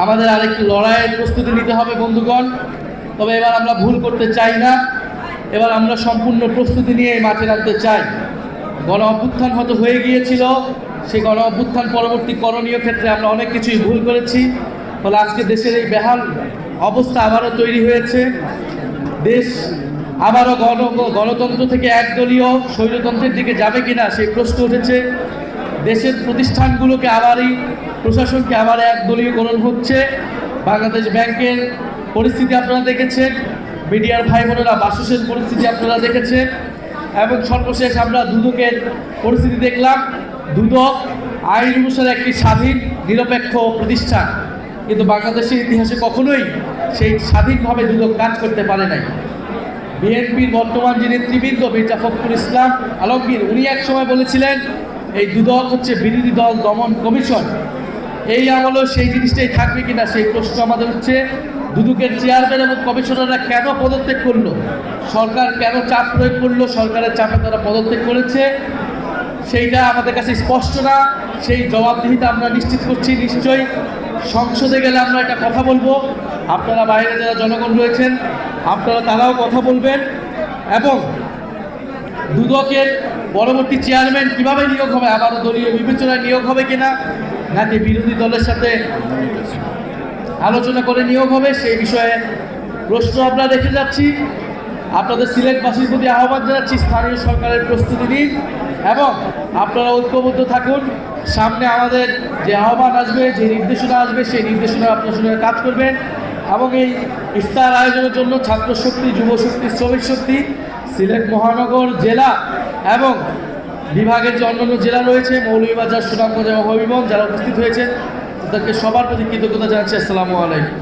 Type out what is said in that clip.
আমাদের আরেকটি লড়াইয়ের প্রস্তুতি নিতে হবে বন্ধুগণ। তবে এবার আমরা ভুল করতে চাই না, এবার আমরা সম্পূর্ণ প্রস্তুতি নিয়ে এই মাঠে নামতে চাই। গণ অভ্যুত্থান হয়তো হয়ে গিয়েছিল, সেই গণ অভ্যুত্থান পরবর্তী করণীয় ক্ষেত্রে আমরা অনেক কিছুই ভুল করেছি। ফলে আজকে দেশের এই বেহাল অবস্থা আবারও তৈরি হয়েছে। দেশ আবারও গণতন্ত্র থেকে একদলীয় স্বৈরতন্ত্রের দিকে যাবে কিনা সেই প্রশ্ন উঠেছে। দেশের প্রতিষ্ঠানগুলোকে প্রশাসনকে আবার একদলীয়করণ হচ্ছে। বাংলাদেশ ব্যাংকের পরিস্থিতি আপনারা দেখেছেন, মিডিয়ার ভাই বোনেরা বাসসের পরিস্থিতি আপনারা দেখেছেন, এবং সর্বশেষ আমরা দুদকের পরিস্থিতি দেখলাম। দুদক আইন অনুসারে একটি স্বাধীন নিরপেক্ষ প্রতিষ্ঠান, কিন্তু বাংলাদেশের ইতিহাসে কখনোই সেই স্বাধীনভাবে দুদক কাজ করতে পারে নাই। বিএনপির বর্তমান যে নেতৃবৃন্দ মির্জা ফখরুল ইসলাম আলমগীর, উনি এক সময় বলেছিলেন এই দুদক হচ্ছে বিরোধী দল দমন কমিশন। এই আমলেও সেই জিনিসটাই থাকবে কিনা সেই প্রশ্ন আমাদের হচ্ছে। দুদকের চেয়ারম্যান এবং কমিশনাররা কেন পদত্যাগ করলো, সরকার কেন চাপ প্রয়োগ করলো, সরকারের চাপে তারা পদত্যাগ করেছে, সেইটা আমাদের কাছে স্পষ্ট না। সেই জবাবদিহিতা আমরা নিশ্চিত করছি। নিশ্চয়ই সংসদে গেলে আমরা একটা কথা বলবো, আপনারা বাইরে যারা জনগণ রয়েছেন আপনারা তারাও কথা বলবেন, এবং দুদকের পরবর্তী চেয়ারম্যান কিভাবে নিয়োগ হবে, আবারও দলীয় বিবেচনায় নিয়োগ হবে কিনা, নাকি বিরোধী দলের সাথে আলোচনা করে নিয়োগ হবে, সেই বিষয়ে প্রশ্ন আমরা রেখে যাচ্ছি। আপনাদের সিলেটবাসীর প্রতি আহ্বান জানাচ্ছি, স্থানীয় সরকারের প্রস্তুতি নিন এবং আপনারা ঐক্যবদ্ধ থাকুন। সামনে আমাদের যে আহ্বান আসবে, যে নির্দেশনা আসবে, সেই নির্দেশনা আপনার সঙ্গে কাজ করবেন। এবং এই ইফতার আয়োজনের জন্য ছাত্র শক্তি, যুব শক্তি, শ্রমিক শক্তি, সিলেট মহানগর জেলা এবং বিভাগের যে অন্যান্য জেলা রয়েছে, মৌলভীবাজার, সুনামগঞ্জ এবং হবিগঞ্জ, যারা উপস্থিত হয়েছেন তাদেরকে সবার প্রতি কৃতজ্ঞতা জানাচ্ছি। আসসালামু আলাইকুম।